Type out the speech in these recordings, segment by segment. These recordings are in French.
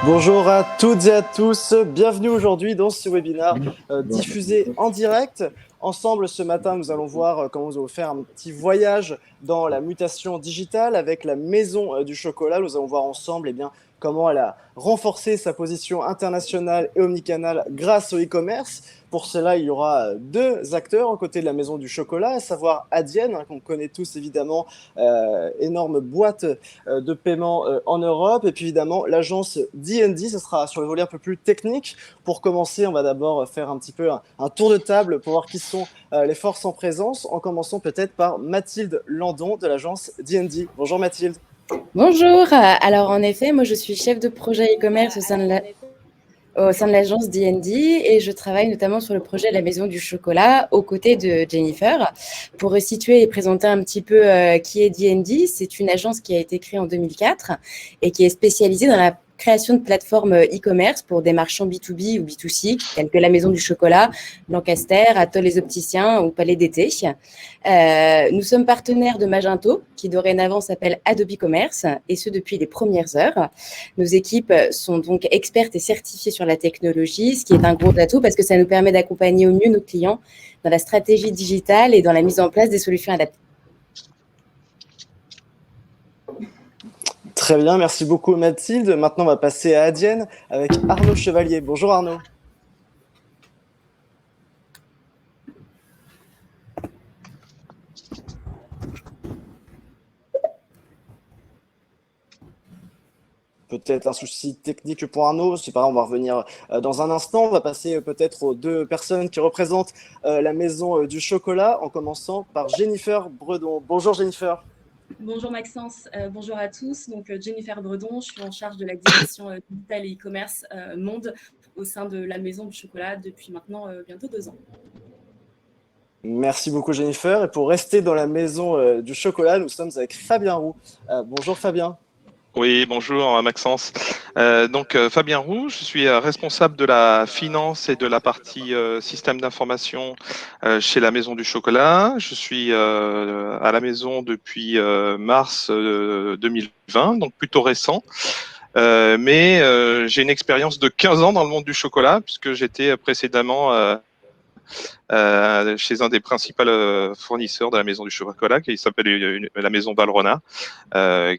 Bonjour à toutes et à tous, bienvenue aujourd'hui dans ce webinaire diffusé en direct. Ensemble, ce matin, nous allons voir comment nous allons faire un petit voyage dans la mutation digitale avec la Maison du Chocolat. Nous allons voir ensemble comment elle a renforcé sa position internationale et omnicanale grâce au e-commerce. Pour cela, il y aura deux acteurs aux côtés de la Maison du Chocolat, à savoir Adyen, qu'on connaît tous évidemment, énorme boîte de paiement en Europe, et puis évidemment l'agence D&D. Ce sera sur le volet un peu plus technique. Pour commencer, on va d'abord faire un petit peu un tour de table pour voir qui sont les forces en présence, en commençant peut-être par Mathilde Landon de l'agence D&D. Bonjour Mathilde. Bonjour, alors en effet, moi je suis chef de projet e-commerce au sein de l'agence D&D et je travaille notamment sur le projet de la Maison du Chocolat aux côtés de Jennifer. Pour resituer et présenter un petit peu qui est D&D, c'est une agence qui a été créée en 2004 et qui est spécialisée dans la création de plateformes e-commerce pour des marchands B2B ou B2C, tels que la Maison du Chocolat, Lancaster, Atoll les Opticiens ou Palais d'été. Nous sommes partenaires de Magento, qui dorénavant s'appelle Adobe Commerce, et ce depuis les premières heures. Nos équipes sont donc expertes et certifiées sur la technologie, ce qui est un gros atout parce que ça nous permet d'accompagner au mieux nos clients dans la stratégie digitale et dans la mise en place des solutions adaptées. Très bien, merci beaucoup Mathilde. Maintenant, on va passer à Adyen avec Arnaud Chevalier. Bonjour Arnaud. Peut-être un souci technique pour Arnaud, c'est pas grave, on va revenir dans un instant. On va passer peut-être aux deux personnes qui représentent la Maison du Chocolat, en commençant par Jennifer Bredon. Bonjour Jennifer. Bonjour Maxence, bonjour à tous. Donc Jennifer Bredon, je suis en charge de la direction digitale et e-commerce monde au sein de la Maison du Chocolat depuis maintenant bientôt 2 ans. Merci beaucoup Jennifer. Et pour rester dans la Maison du Chocolat, nous sommes avec Fabien Roux. Bonjour Fabien. Oui, bonjour Maxence. Fabien Roux, je suis responsable de la finance et de la partie système d'information chez la Maison du Chocolat. Je suis à la maison depuis mars 2020, donc plutôt récent. Mais j'ai une expérience de 15 ans dans le monde du chocolat, puisque j'étais précédemment chez un des principaux fournisseurs de la Maison du Chocolat, qui s'appelle la Maison Valrhona,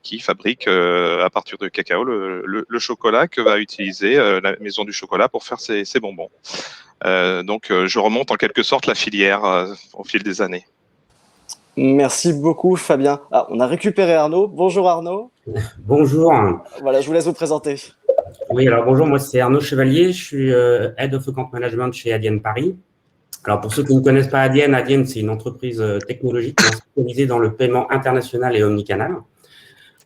qui fabrique à partir de cacao le chocolat que va utiliser la Maison du Chocolat pour faire ses bonbons. Je remonte en quelque sorte la filière au fil des années. Merci beaucoup Fabien. Ah, on a récupéré Arnaud. Bonjour Arnaud. Bonjour. Voilà, je vous laisse vous présenter. Oui, alors bonjour, moi c'est Arnaud Chevalier, je suis Head of Account Management chez Adyen Paris. Alors pour ceux qui ne connaissent pas Adyen, Adyen c'est une entreprise technologique spécialisée dans le paiement international et omnicanal.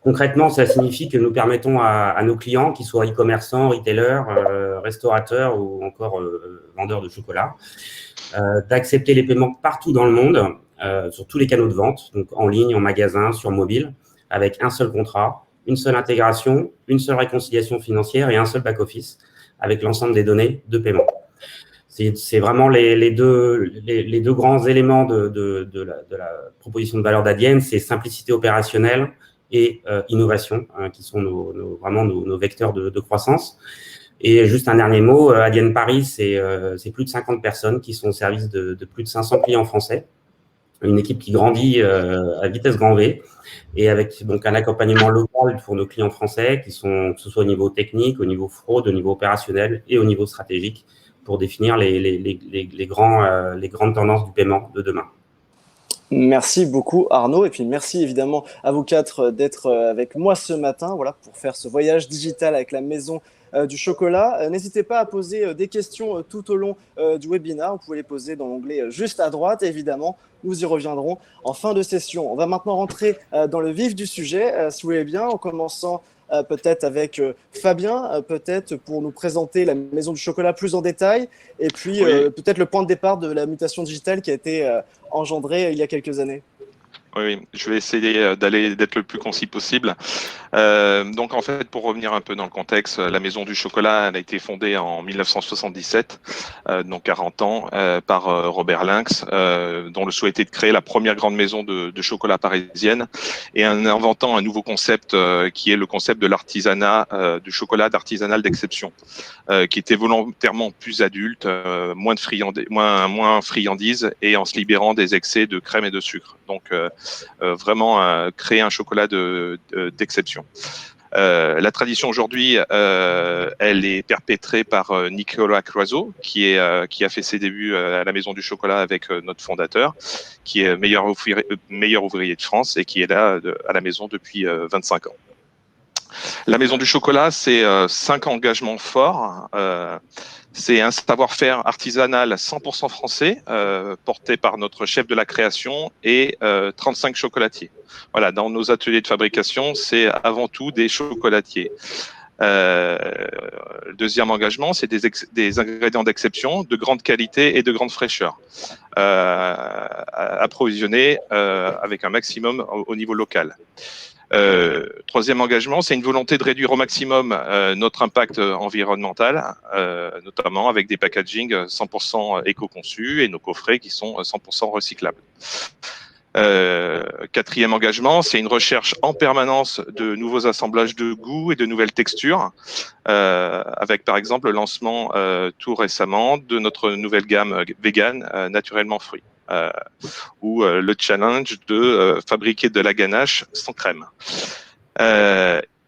Concrètement, ça signifie que nous permettons à nos clients, qu'ils soient e-commerçants, retailers, restaurateurs ou encore vendeurs de chocolat, d'accepter les paiements partout dans le monde, sur tous les canaux de vente, donc en ligne, en magasin, sur mobile, avec un seul contrat, une seule intégration, une seule réconciliation financière et un seul back-office avec l'ensemble des données de paiement. C'est vraiment les deux grands éléments de la proposition de valeur d'Adyen, c'est simplicité opérationnelle et innovation, qui sont vraiment nos vecteurs de croissance. Et juste un dernier mot, Adyen Paris, c'est plus de 50 personnes qui sont au service de plus de 500 clients français. Une équipe qui grandit à vitesse grand V et avec donc un accompagnement local pour nos clients français que ce soit au niveau technique, au niveau fraude, au niveau opérationnel et au niveau stratégique pour définir les grandes tendances du paiement de demain. Merci beaucoup Arnaud et puis merci évidemment à vous quatre d'être avec moi ce matin, voilà, pour faire ce voyage digital avec la Maison du Chocolat. N'hésitez pas à poser des questions tout au long du webinaire. Vous pouvez les poser dans l'onglet juste à droite. Et évidemment, nous y reviendrons en fin de session. On va maintenant rentrer dans le vif du sujet, si vous voulez bien, en commençant peut-être avec Fabien, peut-être pour nous présenter la Maison du Chocolat plus en détail, et puis peut-être le point de départ de la mutation digitale qui a été engendrée il y a quelques années. Oui, je vais essayer d'être le plus concis possible. Donc en fait, pour revenir un peu dans le contexte, la Maison du Chocolat elle a été fondée en 1977, donc 40 ans, par Robert Lynx, dont le souhait était de créer la première grande maison de chocolat parisienne, et en inventant un nouveau concept qui est le concept de l'artisanat, du chocolat d'artisanal d'exception, qui était volontairement plus adulte, moins friandise, et en se libérant des excès de crème et de sucre. Donc vraiment créer un chocolat d'exception. La tradition aujourd'hui, elle est perpétrée par Nicolas Cloizeau, qui a fait ses débuts à la Maison du Chocolat avec notre fondateur, qui est meilleur ouvrier de France et qui est là à la maison depuis 25 ans. La Maison du Chocolat, c'est 5 engagements forts. C'est un savoir-faire artisanal 100% français, porté par notre chef de la création et 35 chocolatiers. Voilà, dans nos ateliers de fabrication, c'est avant tout des chocolatiers. Le deuxième engagement, c'est des ingrédients d'exception, de grande qualité et de grande fraîcheur, approvisionnés avec un maximum au niveau local. Troisième engagement, c'est une volonté de réduire au maximum notre impact environnemental, notamment avec des packaging 100% éco-conçus et nos coffrets qui sont 100% recyclables. Quatrième engagement, c'est une recherche en permanence de nouveaux assemblages de goûts et de nouvelles textures, avec par exemple le lancement tout récemment de notre nouvelle gamme vegan naturellement fruits. Ou le challenge de fabriquer de la ganache sans crème.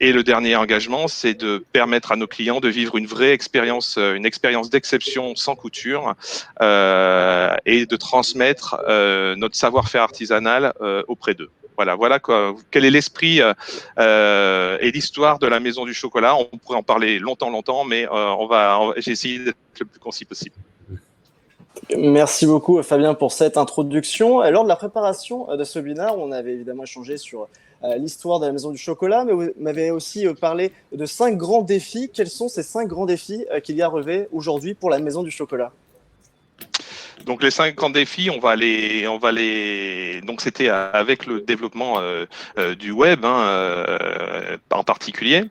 Et le dernier engagement, c'est de permettre à nos clients de vivre une vraie expérience, une expérience d'exception sans couture, et de transmettre notre savoir-faire artisanal auprès d'eux. Voilà quoi. Quel est l'esprit et l'histoire de la Maison du Chocolat. On pourrait en parler longtemps, mais j'ai essayé d'être le plus concis possible. Merci beaucoup Fabien pour cette introduction. Lors de la préparation de ce webinaire, on avait évidemment échangé sur l'histoire de la Maison du Chocolat, mais vous m'avez aussi parlé de 5 grands défis. Quels sont ces 5 grands défis qu'il y a à relever aujourd'hui pour la Maison du Chocolat ? Donc les 5 grands défis, donc c'était avec le développement du web en particulier.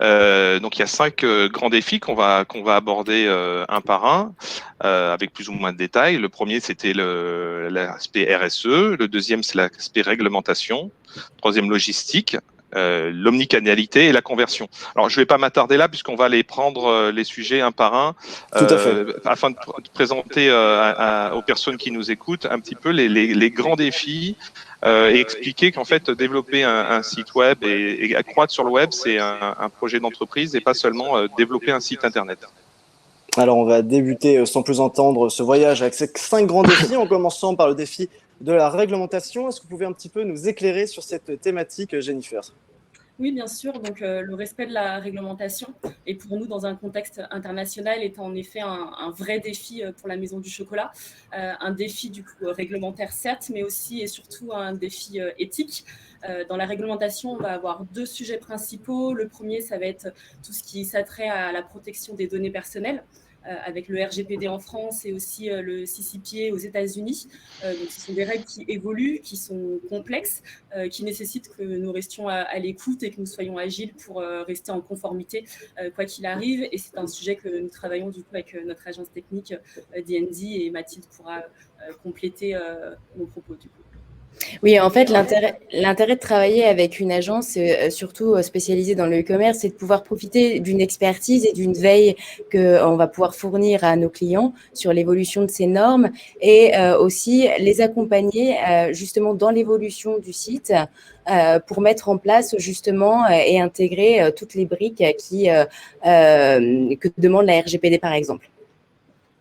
Donc il y a 5 grands défis qu'on va aborder un par un avec plus ou moins de détails. Le premier c'était l'aspect RSE, le deuxième c'est l'aspect réglementation, troisième logistique, l'omnicanalité et la conversion. Alors, je ne vais pas m'attarder là puisqu'on va aller prendre les sujets un par un afin de présenter aux personnes qui nous écoutent un petit peu les grands défis et expliquer qu'en fait, développer un site web et croître sur le web, c'est un projet d'entreprise et pas seulement développer un site Internet. Alors, on va débuter sans plus entendre ce voyage avec ces 5 grands défis, en commençant par le défi de la réglementation. Est-ce que vous pouvez un petit peu nous éclairer sur cette thématique, Jennifer ? Oui, bien sûr. Donc, le respect de la réglementation est pour nous, dans un contexte international, est en effet un vrai défi pour la Maison du Chocolat. Un défi du coup réglementaire, certes, mais aussi et surtout un défi éthique. Dans la réglementation, on va avoir 2 sujets principaux. Le premier, ça va être tout ce qui s'attrait à la protection des données personnelles, avec le RGPD en France et aussi le CCPA aux États-Unis. Donc, ce sont des règles qui évoluent, qui sont complexes, qui nécessitent que nous restions à l'écoute et que nous soyons agiles pour rester en conformité, quoi qu'il arrive. Et c'est un sujet que nous travaillons du coup avec notre agence technique D&D, et Mathilde pourra compléter mon propos du coup. Oui, en fait, l'intérêt de travailler avec une agence, surtout spécialisée dans le e-commerce, c'est de pouvoir profiter d'une expertise et d'une veille qu'on va pouvoir fournir à nos clients sur l'évolution de ces normes et aussi les accompagner justement dans l'évolution du site pour mettre en place justement et intégrer toutes les briques que demande la RGPD par exemple.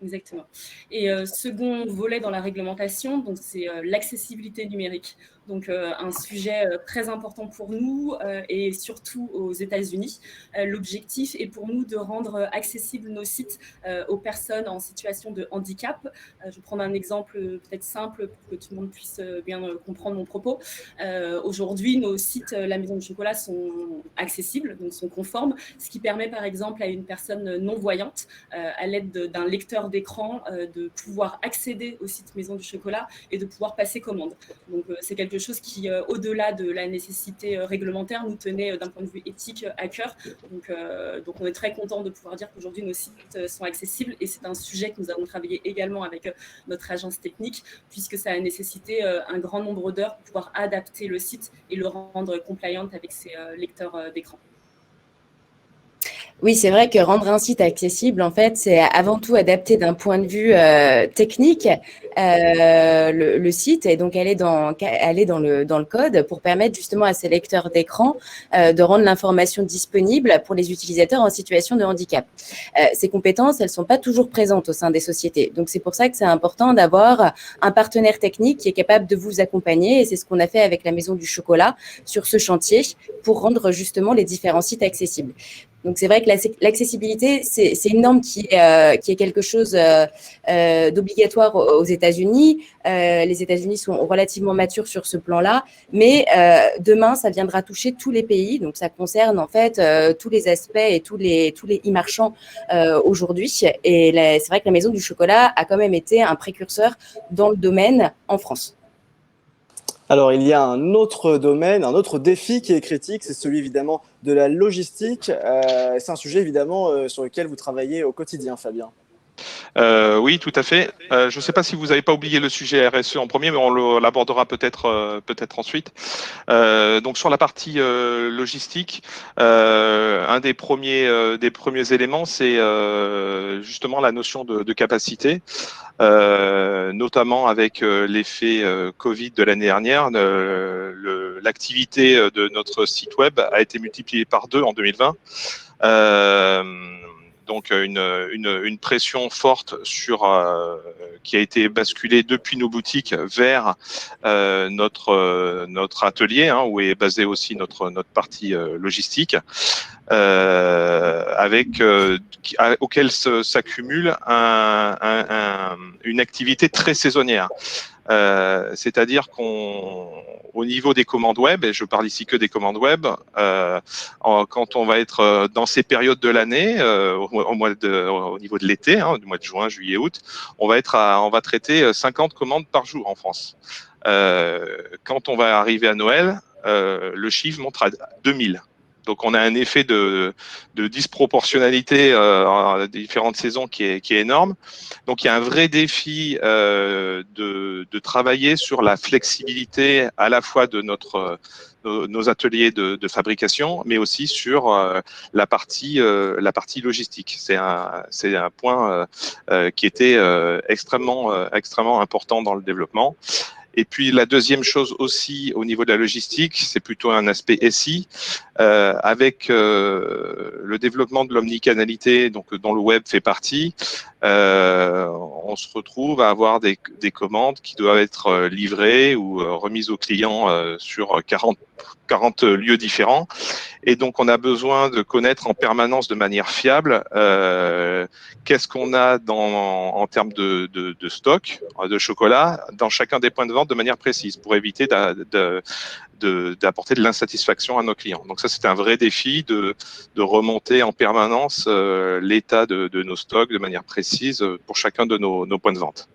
Exactement. Et second volet dans la réglementation, donc c'est l'accessibilité numérique. Donc un sujet très important pour nous et surtout aux États-Unis. L'objectif est pour nous de rendre accessibles nos sites aux personnes en situation de handicap. Je vais prendre un exemple peut-être simple pour que tout le monde puisse bien comprendre mon propos. Aujourd'hui, nos sites La Maison du Chocolat sont accessibles, donc sont conformes, ce qui permet par exemple à une personne non-voyante, à l'aide d'un lecteur d'écran, de pouvoir accéder au site Maison du Chocolat et de pouvoir passer commande. Donc c'est quelque quelque chose qui, au-delà de la nécessité réglementaire, nous tenait d'un point de vue éthique à cœur. Donc on est très content de pouvoir dire qu'aujourd'hui nos sites sont accessibles, et c'est un sujet que nous avons travaillé également avec notre agence technique, puisque ça a nécessité un grand nombre d'heures pour pouvoir adapter le site et le rendre compliant avec ses lecteurs d'écran. Oui, c'est vrai que rendre un site accessible, en fait, c'est avant tout adapter d'un point de vue technique le site, et donc aller dans le code pour permettre justement à ces lecteurs d'écran de rendre l'information disponible pour les utilisateurs en situation de handicap. Ces compétences, elles sont pas toujours présentes au sein des sociétés. Donc, c'est pour ça que c'est important d'avoir un partenaire technique qui est capable de vous accompagner, et c'est ce qu'on a fait avec la Maison du Chocolat sur ce chantier pour rendre justement les différents sites accessibles. Donc, c'est vrai que l'accessibilité, c'est une norme qui est quelque chose d'obligatoire aux États-Unis. Les États-Unis sont relativement matures sur ce plan-là, mais demain, ça viendra toucher tous les pays. Donc, ça concerne en fait tous les aspects et tous les e-marchands aujourd'hui. Et c'est vrai que la Maison du Chocolat a quand même été un précurseur dans le domaine en France. Alors, il y a un autre domaine, un autre défi qui est critique, c'est celui évidemment de la logistique. C'est un sujet évidemment sur lequel vous travaillez au quotidien, Fabien. Oui, tout à fait. Je ne sais pas si vous n'avez pas oublié le sujet RSE en premier, mais on l'abordera peut-être ensuite. Donc sur la partie logistique, un des premiers éléments, c'est justement la notion de capacité, notamment avec l'effet Covid de l'année dernière. L'activité de notre site web a été multipliée par 2 en 2020. Donc une pression forte qui a été basculée depuis nos boutiques vers notre atelier, où est basée aussi notre partie logistique, auquel s'accumule une activité très saisonnière. C'est-à-dire qu'au niveau des commandes web, et je parle ici que des commandes web, quand on va être dans ces périodes de l'année, au niveau de l'été, du mois de juin, juillet, août, on va traiter 50 commandes par jour en France. Quand on va arriver à Noël, le chiffre monte à 2000. Donc, on a un effet de disproportionnalité dans différentes saisons qui est énorme. Donc, il y a un vrai défi de travailler sur la flexibilité à la fois de nos ateliers de fabrication, mais aussi sur la partie logistique. C'est un point qui était extrêmement important dans le développement. Et puis la deuxième chose aussi au niveau de la logistique, c'est plutôt un aspect SI, avec le développement de l'omnicanalité, donc dont le web fait partie. On se retrouve à avoir des commandes qui doivent être livrées ou remises aux clients sur 40 lieux différents. Et donc, on a besoin de connaître en permanence de manière fiable qu'est-ce qu'on a en termes de stock de chocolat dans chacun des points de vente de manière précise pour éviter d'apporter de l'insatisfaction à nos clients. Donc ça, c'est un vrai défi de remonter en permanence l'état de nos stocks de manière précise pour chacun de nos points de vente.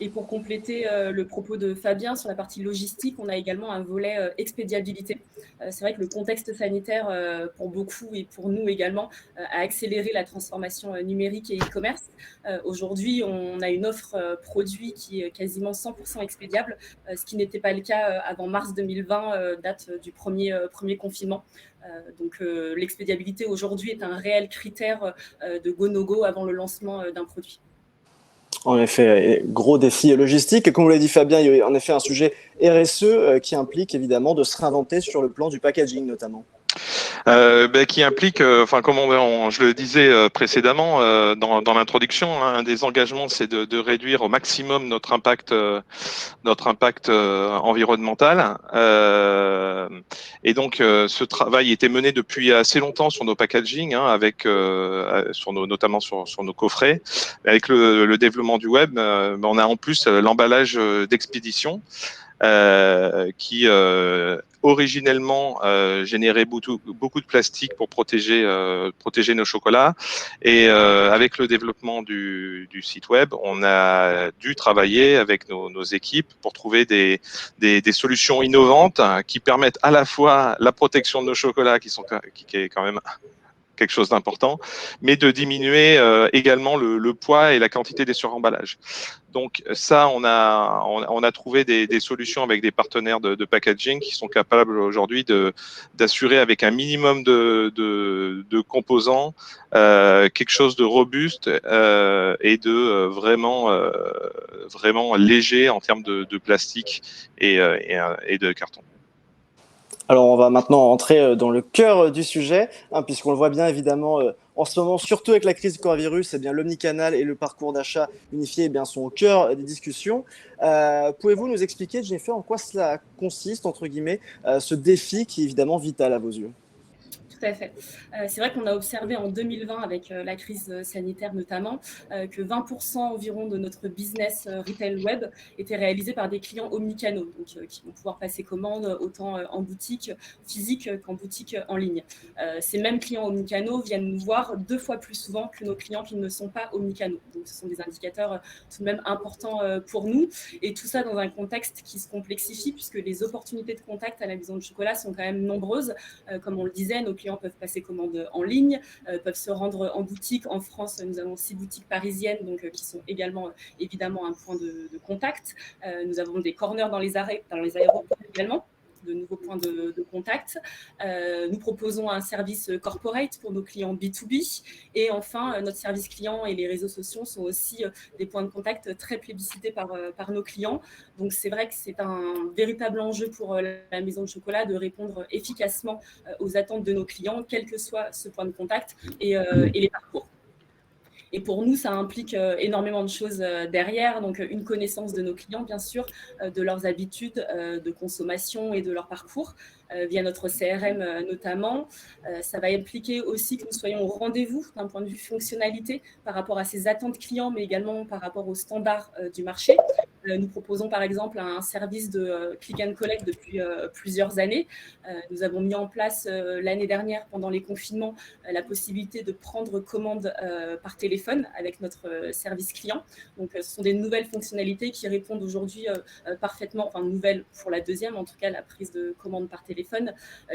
Et pour compléter le propos de Fabien sur la partie logistique, on a également un volet expédiabilité. C'est vrai que le contexte sanitaire, pour beaucoup et pour nous également, a accéléré la transformation numérique et e-commerce. Aujourd'hui, on a une offre produit qui est quasiment 100% expédiable, ce qui n'était pas le cas avant mars 2020, date du premier confinement. Donc l'expédiabilité aujourd'hui est un réel critère de go-no-go avant le lancement d'un produit. En effet, gros défi logistique. Et comme vous l'a dit Fabien, il y a en effet un sujet RSE qui implique évidemment de se réinventer sur le plan du packaging notamment. Qui implique, comme je le disais précédemment dans l'introduction, un des engagements, c'est de réduire au maximum notre impact environnemental. Et donc, ce travail était mené depuis assez longtemps sur nos packaging, notamment sur nos coffrets. Avec le développement du web, on a en plus l'emballage d'expédition qui originellement générait beaucoup de plastique pour protéger nos chocolats. Et avec le développement du site web, on a dû travailler avec nos équipes pour trouver des solutions innovantes qui permettent à la fois la protection de nos chocolats, qui est quand même quelque chose d'important, mais de diminuer également le poids et la quantité des suremballages. Donc ça, on a trouvé des solutions avec des partenaires de packaging qui sont capables aujourd'hui d'assurer avec un minimum de composants quelque chose de robuste et de vraiment léger en termes de plastique et de carton. Alors, on va maintenant entrer dans le cœur du sujet, hein, puisqu'on le voit bien évidemment en ce moment, surtout avec la crise du coronavirus, eh bien, l'omnicanal et le parcours d'achat unifié eh bien, sont au cœur des discussions. Pouvez-vous nous expliquer, Jennifer, en quoi cela consiste, entre guillemets, ce défi qui est évidemment vital à vos yeux? Tout à fait. C'est vrai qu'on a observé en 2020, avec la crise sanitaire notamment, que 20% environ de notre business retail web était réalisé par des clients omnicanaux, donc qui vont pouvoir passer commande autant en boutique physique qu'en boutique en ligne. Ces mêmes clients omnicanaux viennent nous voir 2 fois plus souvent que nos clients qui ne sont pas omnicanaux. Donc ce sont des indicateurs tout de même importants pour nous, et tout ça dans un contexte qui se complexifie, puisque les opportunités de contact à la Maison du Chocolat sont quand même nombreuses. Comme on le disait, nos clients peuvent passer commande en ligne, peuvent se rendre en boutique. En France, nous avons 6 boutiques parisiennes, donc qui sont également évidemment un point de contact. Nous avons des corners dans les aéroports également, de nouveaux points de contact. Nous proposons un service corporate pour nos clients B2B. Et enfin, notre service client et les réseaux sociaux sont aussi des points de contact très plébiscités par nos clients. Donc, c'est vrai que c'est un véritable enjeu pour la Maison de Chocolat de répondre efficacement aux attentes de nos clients, quel que soit ce point de contact et les parcours. Et pour nous, ça implique énormément de choses derrière. Donc, une connaissance de nos clients, bien sûr, de leurs habitudes de consommation et de leur parcours, via notre CRM notamment. Ça va impliquer aussi que nous soyons au rendez-vous d'un point de vue fonctionnalité par rapport à ces attentes clients, mais également par rapport aux standards du marché. Nous proposons par exemple un service de click and collect depuis plusieurs années. Nous avons mis en place l'année dernière, pendant les confinements, la possibilité de prendre commande par téléphone avec notre service client. Donc, ce sont des nouvelles fonctionnalités qui répondent aujourd'hui parfaitement, enfin nouvelles pour la deuxième, en tout cas la prise de commande par téléphone,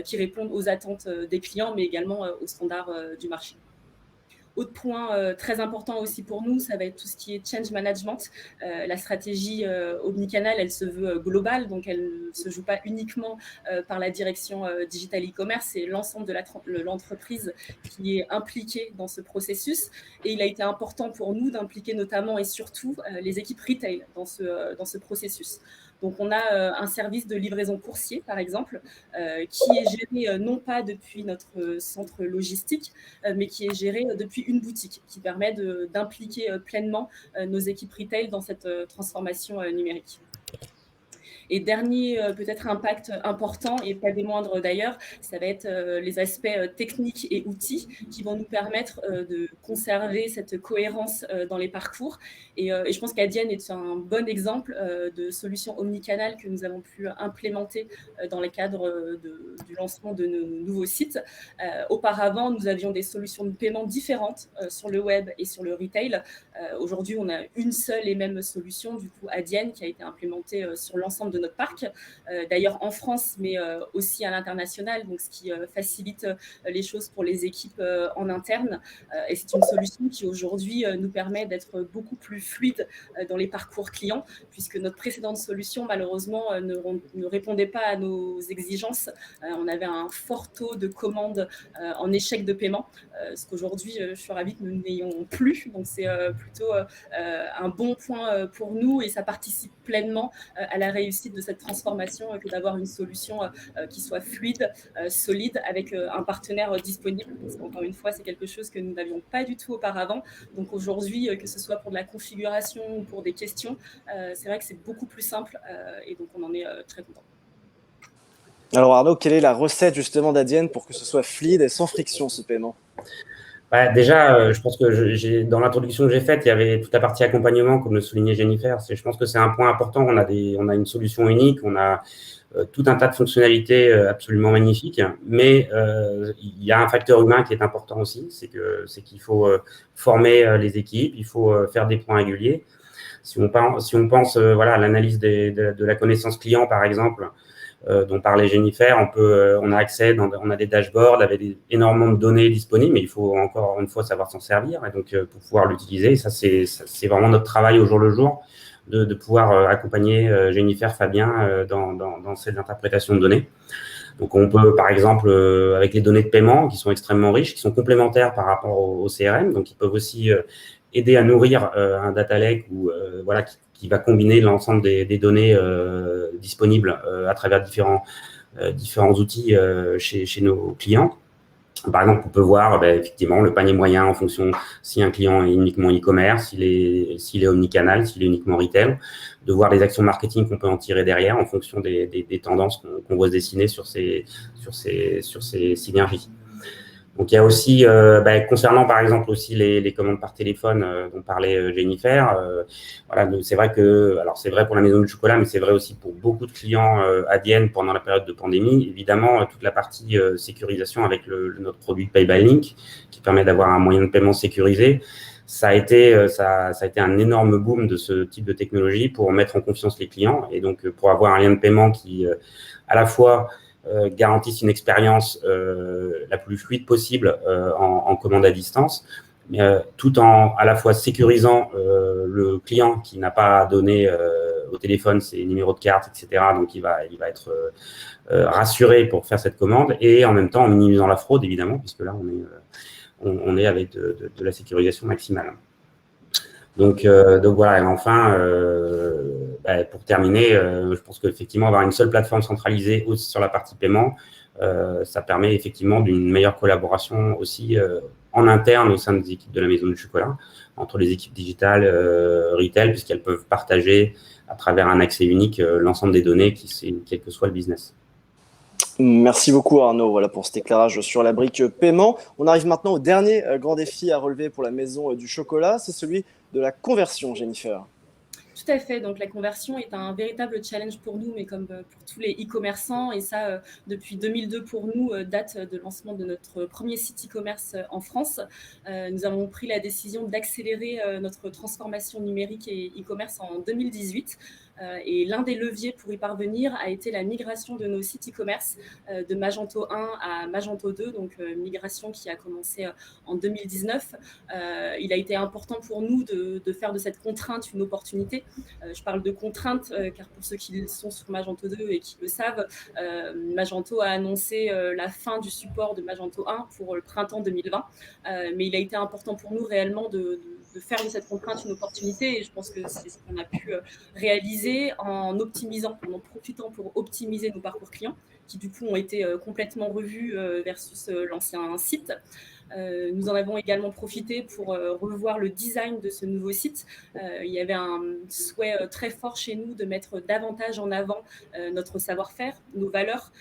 qui répondent aux attentes des clients, mais également aux standards du marché. Autre point très important aussi pour nous, ça va être tout ce qui est change management. La stratégie omnicanal, elle se veut globale, donc elle ne se joue pas uniquement par la direction digital e-commerce, c'est l'ensemble de l'entreprise qui est impliquée dans ce processus. Et il a été important pour nous d'impliquer notamment et surtout les équipes retail dans ce processus. Donc, on a un service de livraison coursier, par exemple, qui est géré non pas depuis notre centre logistique, mais qui est géré depuis une boutique, qui permet d'impliquer pleinement nos équipes retail dans cette transformation numérique. Et dernier peut-être impact important, et pas des moindres d'ailleurs, ça va être les aspects techniques et outils qui vont nous permettre de conserver cette cohérence dans les parcours. Et je pense qu'Adienne est un bon exemple de solution omnicanal que nous avons pu implémenter dans le cadre du lancement de nos nouveaux sites. Auparavant, nous avions des solutions de paiement différentes sur le web et sur le retail. Aujourd'hui, on a une seule et même solution, du coup Adienne, qui a été implémentée sur l'ensemble de notre parc, d'ailleurs en France, mais aussi à l'international, donc ce qui facilite les choses pour les équipes en interne. Et c'est une solution qui aujourd'hui nous permet d'être beaucoup plus fluide dans les parcours clients, puisque notre précédente solution, malheureusement, ne répondait pas à nos exigences. On avait un fort taux de commandes en échec de paiement, ce qu'aujourd'hui, je suis ravie que nous n'ayons plus. Donc, c'est plutôt un bon point pour nous, et ça participe pleinement à la réussite de cette transformation que d'avoir une solution qui soit fluide, solide, avec un partenaire disponible. Parce qu'encore une fois, c'est quelque chose que nous n'avions pas du tout auparavant. Donc aujourd'hui, que ce soit pour de la configuration ou pour des questions, c'est vrai que c'est beaucoup plus simple, et donc on en est très content. Alors Arnaud, quelle est la recette justement d'Adienne pour que ce soit fluide et sans friction ce paiement? Déjà, je pense que dans l'introduction que j'ai faite, il y avait toute la partie accompagnement, comme le soulignait Jennifer. Je pense que c'est un point important. On a une solution unique, on a tout un tas de fonctionnalités absolument magnifiques, mais il y a un facteur humain qui est important aussi, c'est qu'il faut former les équipes, il faut faire des points réguliers. Si on pense voilà, à l'analyse de la connaissance client, par exemple, dont parlait Jennifer, on a accès, on a des dashboards avec énormément de données disponibles, mais il faut encore une fois savoir s'en servir et donc pour pouvoir l'utiliser. Ça, c'est vraiment notre travail au jour le jour de pouvoir accompagner Jennifer, Fabien dans cette interprétation de données. Donc, on peut, par exemple, avec les données de paiement qui sont extrêmement riches, qui sont complémentaires par rapport au CRM, donc ils peuvent aussi aider à nourrir un data lake ou voilà qui va combiner l'ensemble des données disponibles à travers différents outils chez nos clients. Par exemple, on peut voir effectivement le panier moyen en fonction si un client est uniquement e-commerce, s'il est omnicanal, s'il est uniquement retail, de voir les actions marketing qu'on peut en tirer derrière en fonction des tendances qu'on voit se dessiner sur ces synergies. Donc, il y a aussi, concernant par exemple aussi les commandes par téléphone dont parlait Jennifer, voilà, c'est vrai c'est vrai pour la Maison du Chocolat, mais c'est vrai aussi pour beaucoup de clients Adyen pendant la période de pandémie. Évidemment, toute la partie sécurisation avec notre produit Pay by Link qui permet d'avoir un moyen de paiement sécurisé. Ça a été un énorme boom de ce type de technologie pour mettre en confiance les clients et donc pour avoir un lien de paiement qui, à la fois, garantissent une expérience la plus fluide possible en commande à distance, tout en à la fois sécurisant le client qui n'a pas donné au téléphone ses numéros de carte, etc. Donc, il va être rassuré pour faire cette commande et en même temps en minimisant la fraude, évidemment, puisque là, on est avec de la sécurisation maximale. Donc voilà, et enfin, pour terminer, je pense qu'effectivement, avoir une seule plateforme centralisée aussi sur la partie paiement, ça permet effectivement d'une meilleure collaboration aussi en interne au sein des équipes de la Maison du Chocolat, entre les équipes digitales, retail, puisqu'elles peuvent partager à travers un accès unique l'ensemble des données, quel que soit le business. Merci beaucoup Arnaud voilà, pour cet éclairage sur la brique paiement. On arrive maintenant au dernier grand défi à relever pour la Maison du Chocolat, c'est celui de la conversion, Jennifer. Tout à fait. Donc, la conversion est un véritable challenge pour nous, mais comme pour tous les e-commerçants. Et ça, depuis 2002 pour nous, date de lancement de notre premier site e-commerce en France. Nous avons pris la décision d'accélérer notre transformation numérique et e-commerce en 2018. Et l'un des leviers pour y parvenir a été la migration de nos sites e-commerce de Magento 1 à Magento 2, donc migration qui a commencé en 2019. Il a été important pour nous de faire de cette contrainte une opportunité. Je parle de contrainte car pour ceux qui sont sur Magento 2 et qui le savent, Magento a annoncé la fin du support de Magento 1 pour le printemps 2020. Mais il a été important pour nous réellement de faire de cette contrainte une opportunité et je pense que c'est ce qu'on a pu réaliser en profitant pour optimiser nos parcours clients qui du coup ont été complètement revus versus l'ancien site. Nous en avons également profité pour revoir le design de ce nouveau site. Il y avait un souhait très fort chez nous de mettre davantage en avant notre savoir-faire, nos valeurs,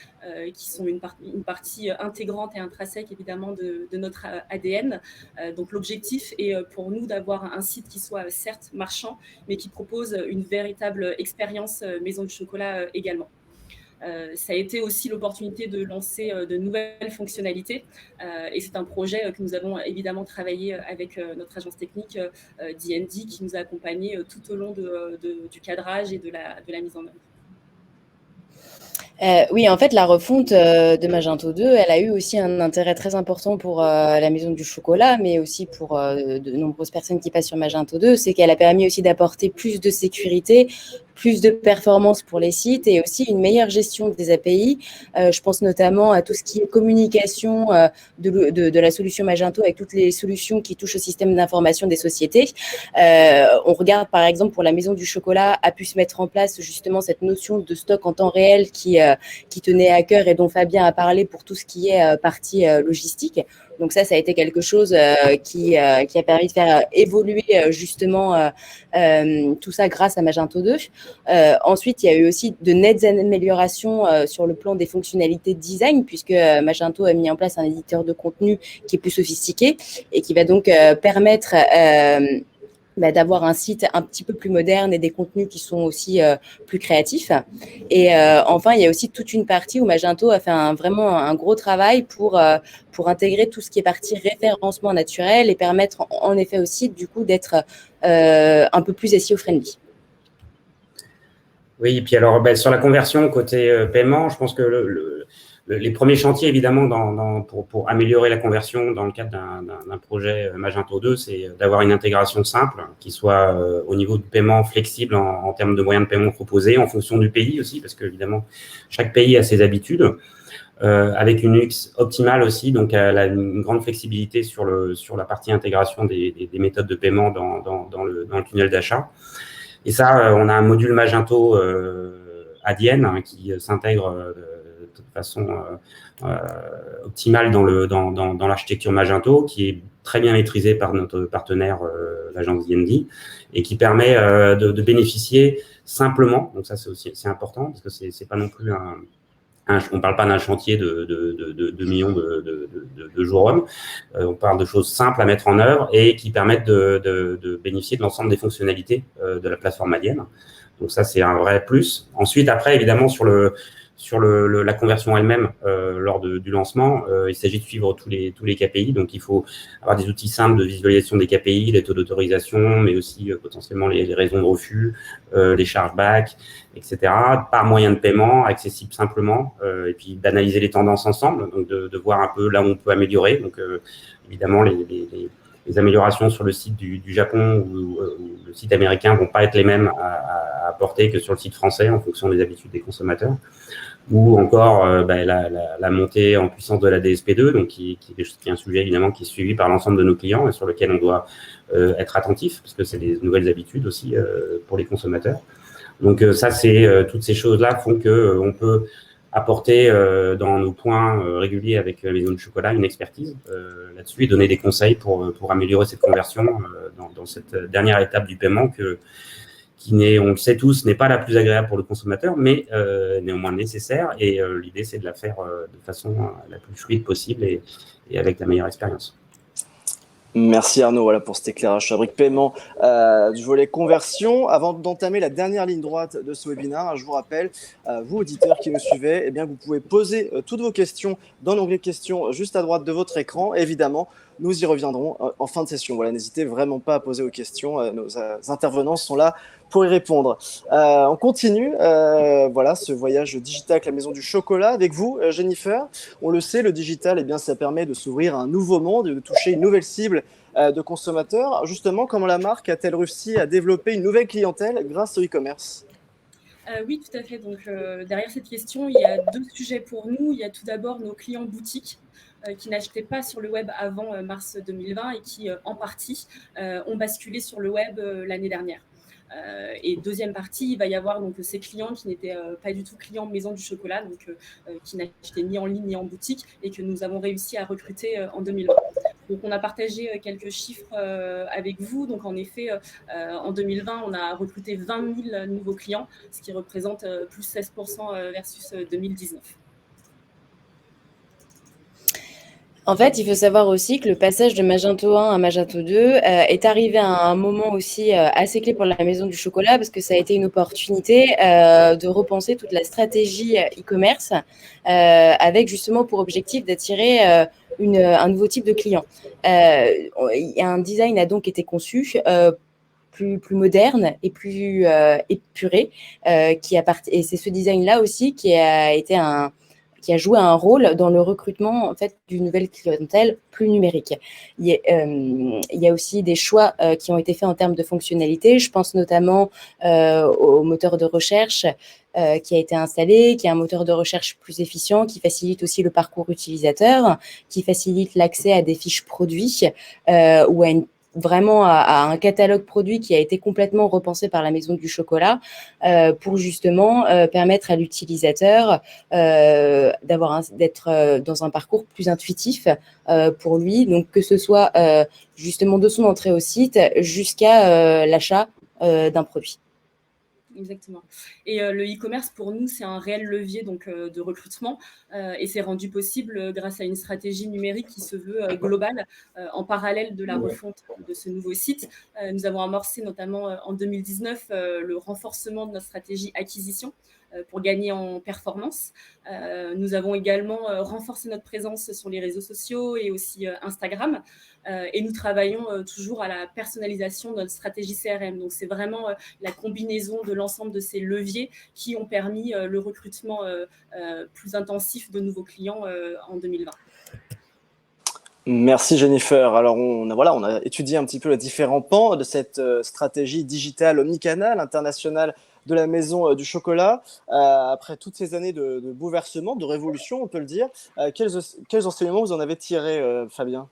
qui sont une partie intégrante et intrinsèque évidemment de notre ADN. Donc l'objectif est pour nous d'avoir un site qui soit certes marchand, mais qui propose une véritable expérience Maison du Chocolat également. Ça a été aussi l'opportunité de lancer de nouvelles fonctionnalités et c'est un projet que nous avons évidemment travaillé avec notre agence technique D&D qui nous a accompagnés tout au long du cadrage et de la mise en œuvre. Oui, en fait, la refonte de Magento 2, elle a eu aussi un intérêt très important pour la Maison du Chocolat, mais aussi pour de nombreuses personnes qui passent sur Magento 2, c'est qu'elle a permis aussi d'apporter plus de sécurité, plus de performance pour les sites et aussi une meilleure gestion des API. Je pense notamment à tout ce qui est communication de la solution Magento avec toutes les solutions qui touchent au système d'information des sociétés. On regarde par exemple pour la Maison du Chocolat a pu se mettre en place justement cette notion de stock en temps réel qui tenait à cœur et dont Fabien a parlé pour tout ce qui est partie logistique. Donc ça a été quelque chose qui a permis de faire évoluer justement tout ça grâce à Magento 2. Ensuite, il y a eu aussi de nettes améliorations sur le plan des fonctionnalités de design, puisque Magento a mis en place un éditeur de contenu qui est plus sophistiqué et qui va donc permettre d'avoir un site un petit peu plus moderne et des contenus qui sont aussi plus créatifs. Et enfin, il y a aussi toute une partie où Magento a fait vraiment un gros travail pour intégrer tout ce qui est partie référencement naturel et permettre en effet aussi du coup d'être un peu plus SEO-friendly. Oui, et puis alors sur la conversion côté paiement, je pense que les premiers chantiers, évidemment, pour améliorer la conversion dans le cadre d'un projet Magento 2, c'est d'avoir une intégration simple qui soit au niveau du paiement flexible en termes de moyens de paiement proposés, en fonction du pays aussi, parce que évidemment, chaque pays a ses habitudes, avec une UX optimale aussi, donc une grande flexibilité sur la partie intégration des méthodes de paiement dans le tunnel d'achat. Et ça, on a un module Magento Adyen qui s'intègre de façon optimale dans l'architecture Magento, qui est très bien maîtrisée par notre partenaire, l'agence D&D, et qui permet de bénéficier simplement. Donc ça, c'est important, parce que c'est pas non plus on parle pas d'un chantier de millions de jours hommes. On parle de choses simples à mettre en œuvre et qui permettent de bénéficier de l'ensemble des fonctionnalités de la plateforme Adyen. Donc ça, c'est un vrai plus. Ensuite, après, évidemment, sur la conversion elle-même lors du lancement, il s'agit de suivre tous les KPI. Donc, il faut avoir des outils simples de visualisation des KPI, les taux d'autorisation, mais aussi potentiellement les raisons de refus, les chargebacks, etc. Par moyen de paiement, accessible simplement, et puis d'analyser les tendances ensemble, donc de voir un peu là où on peut améliorer. Donc, évidemment, les améliorations sur le site du Japon ou le site américain vont pas être les mêmes à apporter que sur le site français en fonction des habitudes des consommateurs. Ou encore la montée en puissance de la DSP2, donc qui est un sujet évidemment qui est suivi par l'ensemble de nos clients et sur lequel on doit être attentif, parce que c'est des nouvelles habitudes aussi pour les consommateurs. Donc ça, toutes ces choses-là font que on peut apporter dans nos points réguliers avec la Maison du Chocolat une expertise là-dessus et donner des conseils pour améliorer cette conversion dans cette dernière étape du paiement qui n'est, on le sait tous, n'est pas la plus agréable pour le consommateur, mais néanmoins nécessaire. Et l'idée, c'est de la faire de façon la plus fluide possible et avec la meilleure expérience. Merci Arnaud pour cet éclairage sur la brique paiement du volet conversion. Avant d'entamer la dernière ligne droite de ce webinaire, je vous rappelle, vous auditeurs qui nous suivez, eh bien, vous pouvez poser toutes vos questions dans l'onglet questions juste à droite de votre écran. Évidemment, nous y reviendrons en fin de session. Voilà, n'hésitez vraiment pas à poser vos questions. Nos intervenants sont là pour y répondre. On continue ce voyage digital avec la Maison du Chocolat avec vous, Jennifer. On le sait, le digital, eh bien, ça permet de s'ouvrir à un nouveau monde, de toucher une nouvelle cible de consommateurs. Justement, comment la marque a-t-elle réussi à développer une nouvelle clientèle grâce au e-commerce ? Oui, tout à fait. Donc, derrière cette question, il y a deux sujets pour nous. Il y a tout d'abord nos clients boutiques qui n'achetaient pas sur le web avant mars 2020 et qui, en partie, ont basculé sur le web l'année dernière. Et deuxième partie, il va y avoir donc ces clients qui n'étaient pas du tout clients Maison du Chocolat, donc qui n'achetaient ni en ligne ni en boutique et que nous avons réussi à recruter en 2020. Donc, on a partagé quelques chiffres avec vous. Donc, en effet, en 2020, on a recruté 20 000 nouveaux clients, ce qui représente plus 16% versus 2019. En fait, il faut savoir aussi que le passage de Magento 1 à Magento 2 est arrivé à un moment aussi assez clé pour la Maison du Chocolat parce que ça a été une opportunité de repenser toute la stratégie e-commerce avec justement pour objectif d'attirer un nouveau type de client. Un design a donc été conçu plus moderne et plus épuré et c'est ce design-là aussi qui a joué un rôle dans le recrutement en fait, d'une nouvelle clientèle plus numérique. Il y a aussi des choix qui ont été faits en termes de fonctionnalités. Je pense notamment au moteur de recherche qui a été installé, qui est un moteur de recherche plus efficient, qui facilite aussi le parcours utilisateur, qui facilite l'accès à des fiches produits ou vraiment à un catalogue produit qui a été complètement repensé par la Maison du Chocolat pour justement permettre à l'utilisateur d'être dans un parcours plus intuitif pour lui, donc que ce soit justement de son entrée au site jusqu'à l'achat d'un produit. Exactement. Et le e-commerce, pour nous, c'est un réel levier donc, de recrutement et c'est rendu possible grâce à une stratégie numérique qui se veut globale en parallèle de la refonte de ce nouveau site. Nous avons amorcé notamment en 2019 le renforcement de notre stratégie acquisition pour gagner en performance. Nous avons également renforcé notre présence sur les réseaux sociaux et aussi Instagram. Et nous travaillons toujours à la personnalisation de notre stratégie CRM. Donc, c'est vraiment la combinaison de l'ensemble de ces leviers qui ont permis le recrutement plus intensif de nouveaux clients en 2020. Merci Jennifer. Alors on a étudié un petit peu les différents pans de cette stratégie digitale omnicanal internationale de la Maison du Chocolat. Après toutes ces années de bouleversement, de révolution, on peut le dire, quels enseignements vous en avez tirés, Fabien ?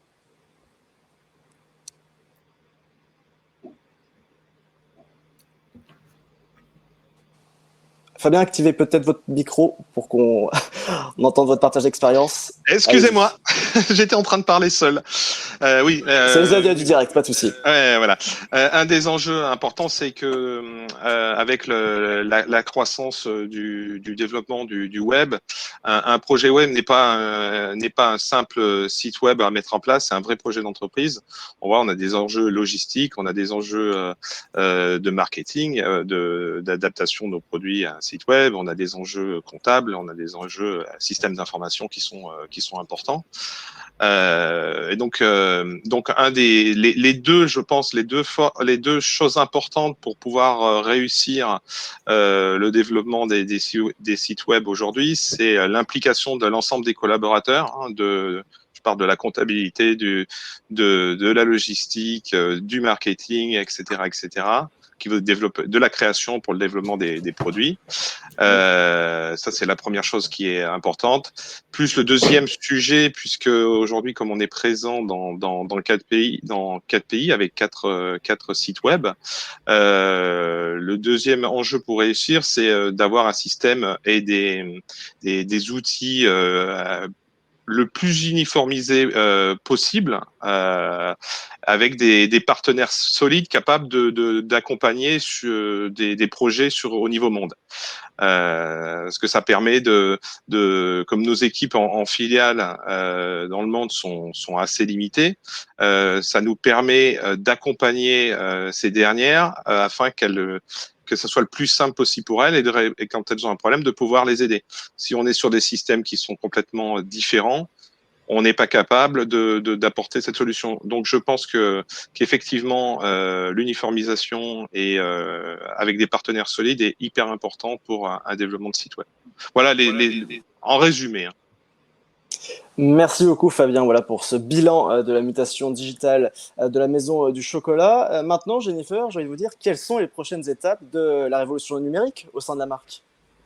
Fabien, activez peut-être votre micro pour qu'on entende votre partage d'expérience. Excusez-moi, j'étais en train de parler seul. Oui. C'est les aléas du direct, pas de souci. Ouais, voilà. Un des enjeux importants, c'est que avec la croissance du développement du web, un projet web n'est pas un simple site web à mettre en place, c'est un vrai projet d'entreprise. On a des enjeux logistiques, on a des enjeux de marketing, d'adaptation de nos produits à un site web, on a des enjeux comptables, on a des enjeux systèmes d'information qui sont importants. Et donc les deux, je pense, les deux choses importantes pour pouvoir réussir le développement des sites web aujourd'hui, c'est l'implication de l'ensemble des collaborateurs, je parle de la comptabilité, de la logistique, du marketing, etc., qui veut développer de la création pour le développement des produits. Ça, c'est la première chose qui est importante. Plus le deuxième sujet, puisque aujourd'hui, comme on est présent dans 4 pays avec quatre sites web, le deuxième enjeu pour réussir, c'est d'avoir un système et des outils le plus uniformisé possible, avec des partenaires solides capables d'accompagner des projets au niveau monde. Ce que ça permet comme nos équipes en filiale dans le monde sont assez limitées, ça nous permet d'accompagner ces dernières afin que ce soit le plus simple possible pour elles et quand elles ont un problème, de pouvoir les aider. Si on est sur des systèmes qui sont complètement différents, on n'est pas capable d'apporter cette solution. Donc, je pense qu'effectivement, l'uniformisation et avec des partenaires solides est hyper important pour un développement de site web. Voilà en résumé. Merci beaucoup Fabien pour ce bilan de la mutation digitale de la Maison du Chocolat. Maintenant, Jennifer, j'ai envie de vous dire quelles sont les prochaines étapes de la révolution numérique au sein de la marque ?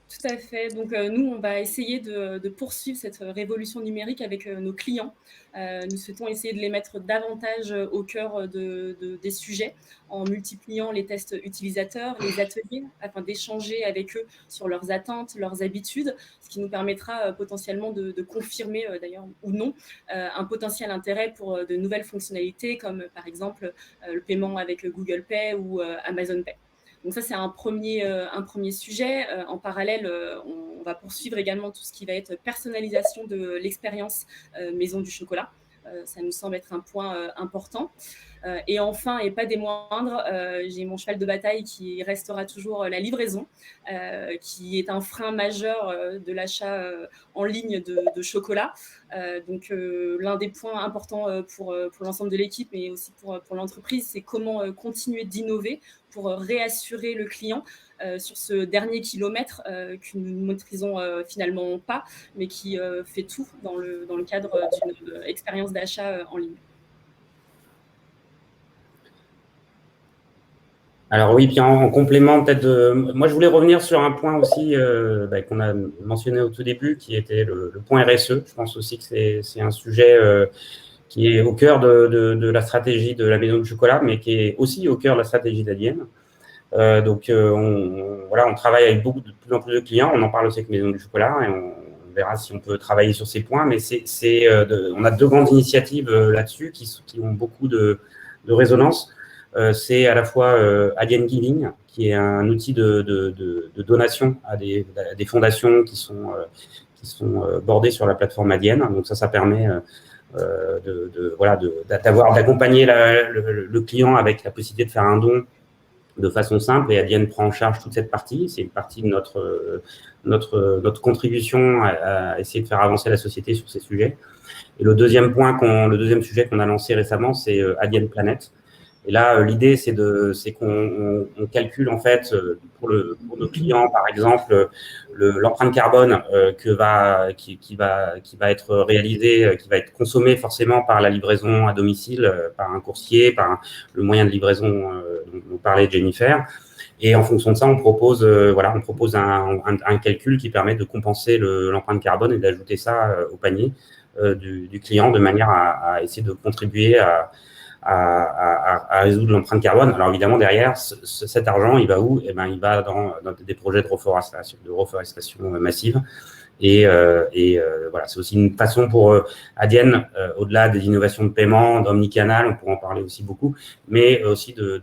Tout à fait. Donc, nous, on va essayer de poursuivre cette révolution numérique avec nos clients. Nous souhaitons essayer de les mettre davantage au cœur des sujets en multipliant les tests utilisateurs, les ateliers, afin d'échanger avec eux sur leurs attentes, leurs habitudes, ce qui nous permettra potentiellement de confirmer, d'ailleurs, ou non, un potentiel intérêt pour de nouvelles fonctionnalités, comme par exemple le paiement avec Google Pay ou Amazon Pay. Donc ça, c'est un premier sujet. En parallèle, on va poursuivre également tout ce qui va être personnalisation de l'expérience Maison du Chocolat. Ça nous semble être un point important. Et enfin, et pas des moindres, j'ai mon cheval de bataille qui restera toujours la livraison, qui est un frein majeur de l'achat en ligne de chocolat. Donc, l'un des points importants pour l'ensemble de l'équipe, mais aussi pour l'entreprise, c'est comment continuer d'innover pour réassurer le client sur ce dernier kilomètre que nous ne maîtrisons finalement pas, mais qui fait tout dans le cadre d'une expérience d'achat en ligne. Alors oui, puis en complément, peut-être, moi je voulais revenir sur un point aussi qu'on a mentionné au tout début, qui était le point RSE. Je pense aussi que c'est un sujet qui est au cœur de la stratégie de la Maison du Chocolat, mais qui est aussi au cœur de la stratégie d'Adyen. On travaille avec de plus en plus de clients. On en parle aussi avec Maison du Chocolat et on verra si on peut travailler sur ces points. Mais on a 2 grandes initiatives là-dessus qui ont beaucoup de résonance. C'est à la fois Adyen Giving, qui est un outil de donation à des fondations qui sont bordées sur la plateforme Adyen. Donc ça permet d'accompagner le client avec la possibilité de faire un don de façon simple, et Adyen prend en charge toute cette partie. C'est une partie de notre contribution à essayer de faire avancer la société sur ces sujets. Et le deuxième sujet qu'on a lancé récemment, c'est Adyen Planet. Et là, l'idée, c'est qu'on calcule en fait pour nos clients, par exemple, l'empreinte carbone qui va être réalisée, qui va être consommée forcément par la livraison à domicile, par un coursier, par le moyen de livraison dont parlait Jennifer. Et en fonction de ça, on propose un calcul qui permet de compenser l'empreinte carbone et d'ajouter ça au panier du client, de manière à essayer de contribuer à résoudre l'empreinte carbone. Alors évidemment, derrière, cet argent, il va où? Eh ben, il va dans des projets de reforestation massive. C'est aussi une façon pour Adyen, au-delà des innovations de paiement, d'omnicanal, on pourra en parler aussi beaucoup, mais aussi que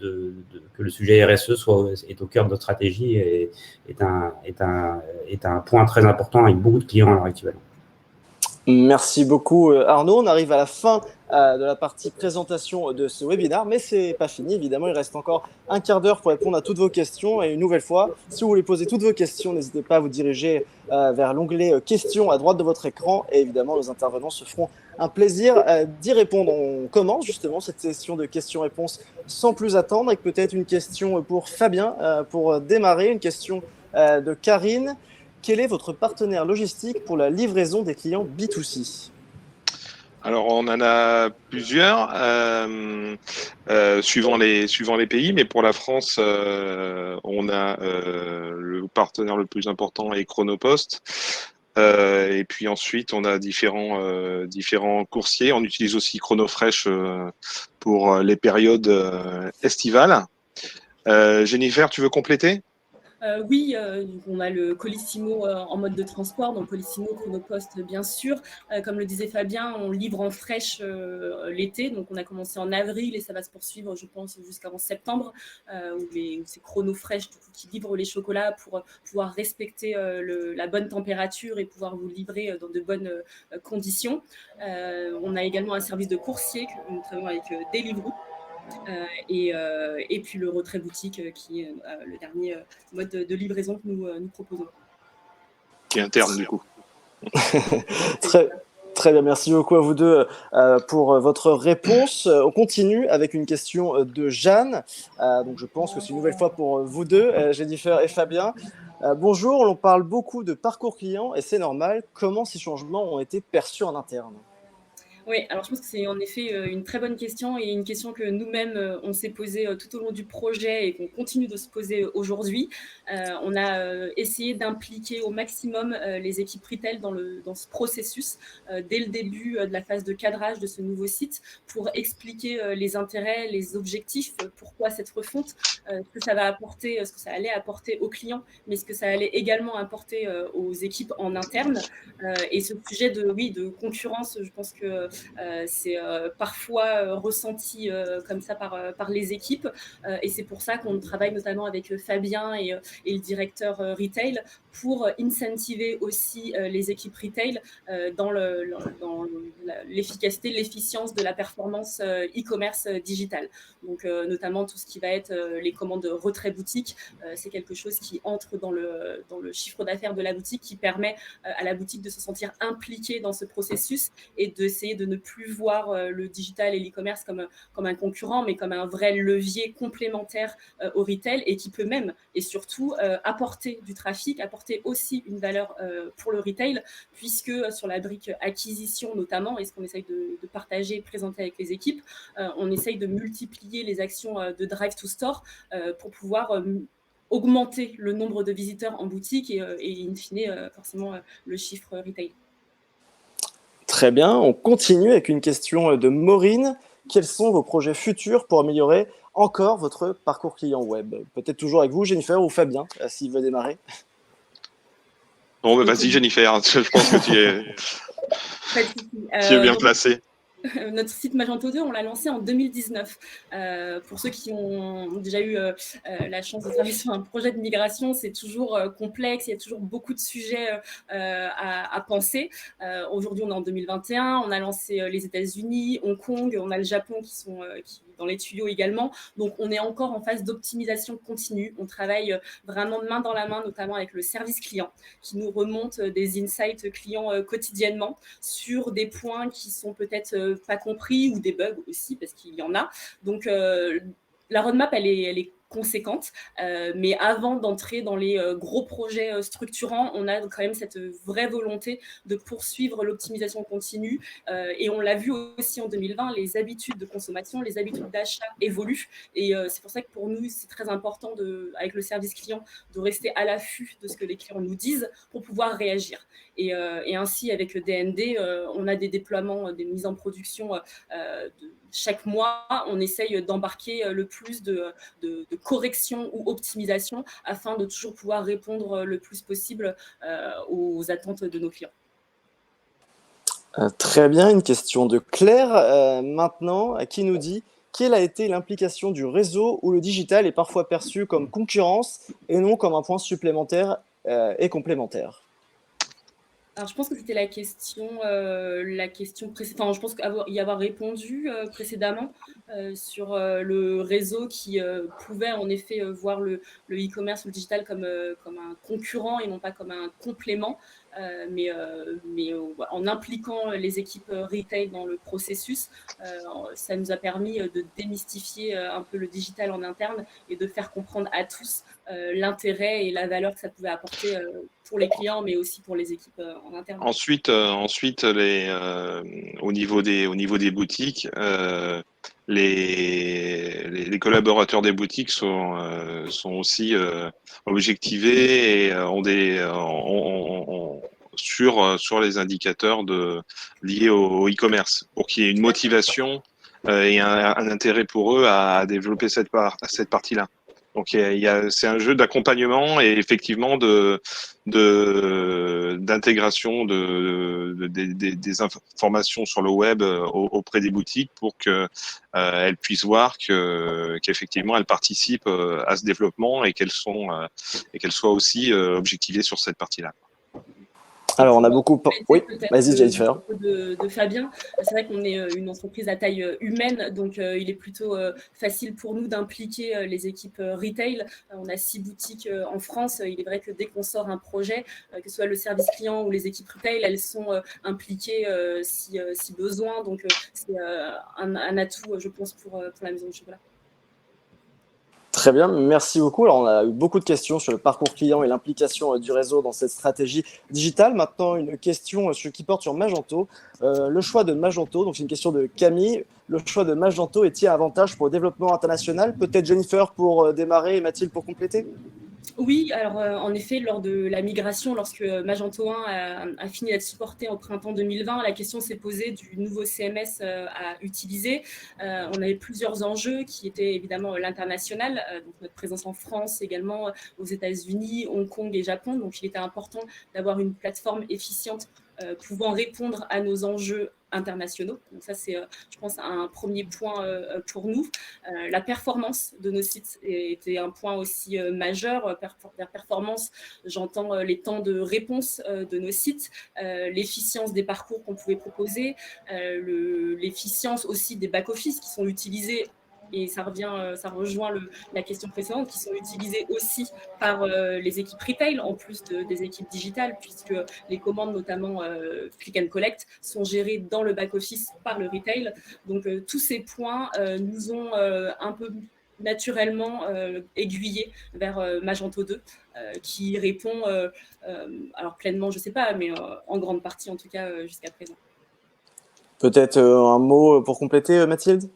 le sujet RSE est au cœur de notre stratégie et est un point très important avec beaucoup de clients à l'heure actuelle. Merci beaucoup Arnaud. On arrive à la fin de la partie présentation de ce webinaire, mais c'est pas fini. Évidemment, il reste encore un quart d'heure pour répondre à toutes vos questions. Et une nouvelle fois, si vous voulez poser toutes vos questions, n'hésitez pas à vous diriger vers l'onglet questions à droite de votre écran. Et évidemment, nos intervenants se feront un plaisir d'y répondre. On commence justement cette session de questions-réponses sans plus attendre, avec peut-être une question pour Fabien pour démarrer, une question de Karine. Quel est votre partenaire logistique pour la livraison des clients B2C? Alors, on en a plusieurs, suivant les pays, mais pour la France, on a le partenaire le plus important est Chronopost. Et puis ensuite, on a différents coursiers. On utilise aussi Chronofresh pour les périodes estivales. Jennifer, tu veux compléter? Oui, on a le Colissimo en mode de transport, donc Colissimo, Chronopost, bien sûr. Comme le disait Fabien, on livre en fraîche l'été, donc on a commencé en avril et ça va se poursuivre, je pense, jusqu'en septembre, où c'est Chronofresh qui livre les chocolats pour pouvoir respecter la bonne température et pouvoir vous livrer dans de bonnes conditions. On a également un service de coursier que nous travaillons avec Deliveroo. Et puis le retrait boutique qui est le dernier mode de livraison que nous proposons. Qui est interne du coup. Très bien, merci beaucoup à vous deux pour votre réponse. On continue avec une question de Jeanne. Donc je pense que c'est une nouvelle fois pour vous deux, Jennifer et Fabien. Bonjour, on parle beaucoup de parcours client et c'est normal. Comment ces changements ont été perçus en interne? Oui, alors je pense que c'est en effet une très bonne question et une question que nous-mêmes, on s'est posée tout au long du projet et qu'on continue de se poser aujourd'hui. On a essayé d'impliquer au maximum les équipes retail dans ce processus dès le début de la phase de cadrage de ce nouveau site pour expliquer les intérêts, les objectifs, pourquoi cette refonte, ce que ça va apporter, ce que ça allait apporter aux clients, mais ce que ça allait également apporter aux équipes en interne. Et ce sujet de concurrence, je pense que c'est parfois ressenti comme ça par les équipes. Et c'est pour ça qu'on travaille notamment avec Fabien et le directeur retail pour incentiver aussi les équipes retail dans l'efficacité, l'efficience de la performance e-commerce digital. Donc notamment tout ce qui va être les commandes retrait boutique, c'est quelque chose qui entre dans le chiffre d'affaires de la boutique, qui permet à la boutique de se sentir impliquée dans ce processus et d'essayer de ne plus voir le digital et l'e-commerce comme un concurrent, mais comme un vrai levier complémentaire au retail et qui peut même et surtout apporter du trafic, apporter aussi une valeur pour le retail, puisque sur la brique acquisition notamment, et ce qu'on essaye de partager et présenter avec les équipes, on essaye de multiplier les actions de drive to store pour pouvoir augmenter le nombre de visiteurs en boutique et in fine, forcément, le chiffre retail. Très bien, on continue avec une question de Maureen. Quels sont vos projets futurs pour améliorer encore votre parcours client web? Peut-être toujours avec vous, Jennifer ou Fabien, s'il veut démarrer. Bon, vas-y, Jennifer, je pense que tu es bien placée. Notre site Magento 2, on l'a lancé en 2019. Pour ceux qui ont déjà eu la chance de travailler sur un projet de migration, c'est toujours complexe, il y a toujours beaucoup de sujets à penser. Aujourd'hui, on est en 2021, on a lancé les États-Unis, Hong Kong, on a le Japon qui sont dans les tuyaux également. Donc, on est encore en phase d'optimisation continue. On travaille vraiment main dans la main, notamment avec le service client, qui nous remonte des insights clients quotidiennement sur des points qui sont peut-être pas compris ou des bugs aussi, parce qu'il y en a. Donc, la roadmap, elle est conséquente, mais avant d'entrer dans les gros projets structurants, on a quand même cette vraie volonté de poursuivre l'optimisation continue, et on l'a vu aussi en 2020, les habitudes de consommation, les habitudes d'achat évoluent, et c'est pour ça que pour nous, c'est très important, avec le service client, de rester à l'affût de ce que les clients nous disent pour pouvoir réagir. Et ainsi, avec DND, on a des déploiements, des mises en production chaque mois, on essaye d'embarquer le plus de correction ou optimisation afin de toujours pouvoir répondre le plus possible aux attentes de nos clients. Très bien, une question de Claire maintenant, qui nous dit quelle a été l'implication du réseau où le digital est parfois perçu comme concurrence et non comme un point supplémentaire et complémentaire? Alors, je pense que c'était la question précédente. Enfin, je pense y avoir répondu précédemment sur le réseau qui pouvait en effet voir le e-commerce ou le digital comme un concurrent et non pas comme un complément. Mais en impliquant les équipes retail dans le processus, ça nous a permis de démystifier un peu le digital en interne et de faire comprendre à tous l'intérêt et la valeur que ça pouvait apporter pour les clients, mais aussi pour les équipes en interne. Ensuite, au niveau des boutiques, les collaborateurs des boutiques sont aussi objectivés et sur les indicateurs liés au e-commerce pour qu'il y ait une motivation et un intérêt pour eux à développer cette partie-là. Donc c'est un jeu d'accompagnement et effectivement d'intégration des informations sur le web auprès des boutiques pour que elles puissent voir qu'effectivement elles participent à ce développement et qu'elles soient aussi objectivées sur cette partie-là. Alors, on a beaucoup... Oui, vas-y, Jennifer. De Fabien, c'est vrai qu'on est une entreprise à taille humaine, donc il est plutôt facile pour nous d'impliquer les équipes retail. On a 6 boutiques en France. Il est vrai que dès qu'on sort un projet, que ce soit le service client ou les équipes retail, elles sont impliquées si besoin. Donc, c'est un atout, je pense, pour la Maison du Chocolat. Très bien, merci beaucoup. Alors, on a eu beaucoup de questions sur le parcours client et l'implication du réseau dans cette stratégie digitale. Maintenant, une question qui porte sur Magento. Le choix de Magento, donc c'est une question de Camille. Le choix de Magento est-il un avantage pour le développement international? Peut-être Jennifer pour démarrer et Mathilde pour compléter? Oui, alors en effet, lors de la migration, lorsque Magento 1 a fini d'être supporté au printemps 2020, la question s'est posée du nouveau CMS à utiliser. On avait plusieurs enjeux qui étaient évidemment l'international, donc notre présence en France, également aux États-Unis, Hong Kong et Japon. Donc il était important d'avoir une plateforme efficiente pouvant répondre à nos enjeux internationaux. Donc ça, c'est, je pense, un premier point pour nous. La performance de nos sites était un point aussi majeur. La performance, j'entends les temps de réponse de nos sites, l'efficience des parcours qu'on pouvait proposer, l'efficience aussi des back-office qui sont utilisés. Et ça rejoint la question précédente, qui sont utilisées aussi par les équipes retail, en plus des équipes digitales, puisque les commandes, notamment click and collect, sont gérées dans le back-office par le retail. Donc, tous ces points nous ont un peu naturellement aiguillés vers Magento 2, qui répond, alors pleinement, je ne sais pas, mais en grande partie, en tout cas, jusqu'à présent. Peut-être un mot pour compléter, Mathilde?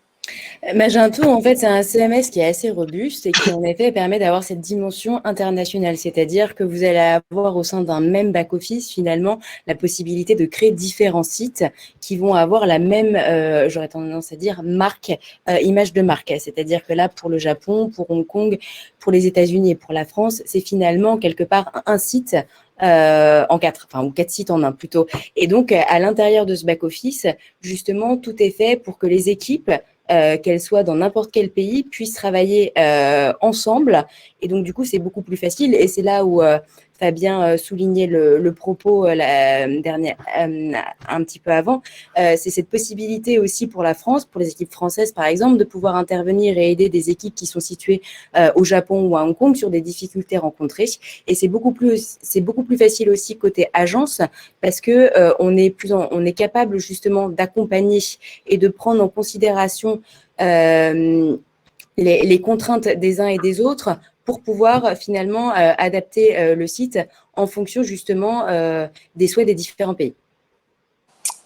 Magento, en fait, c'est un CMS qui est assez robuste et qui, en effet, permet d'avoir cette dimension internationale. C'est-à-dire que vous allez avoir au sein d'un même back-office, finalement, la possibilité de créer différents sites qui vont avoir la même, j'aurais tendance à dire, marque, image de marque. C'est-à-dire que là, pour le Japon, pour Hong Kong, pour les États-Unis et pour la France, c'est finalement quelque part un site en quatre, enfin, ou 4 sites en un plutôt. Et donc, à l'intérieur de ce back-office, justement, tout est fait pour que les équipes qu'elles soient dans n'importe quel pays, puissent travailler ensemble. Et donc, du coup, c'est beaucoup plus facile. Et c'est là où Fabien soulignait le propos la dernière, un petit peu avant. C'est cette possibilité aussi pour la France, pour les équipes françaises, par exemple, de pouvoir intervenir et aider des équipes qui sont situées au Japon ou à Hong Kong sur des difficultés rencontrées. Et c'est beaucoup plus facile aussi côté agence parce que on est capable justement d'accompagner et de prendre en considération les contraintes des uns et des autres pour pouvoir finalement adapter le site en fonction justement des souhaits des différents pays.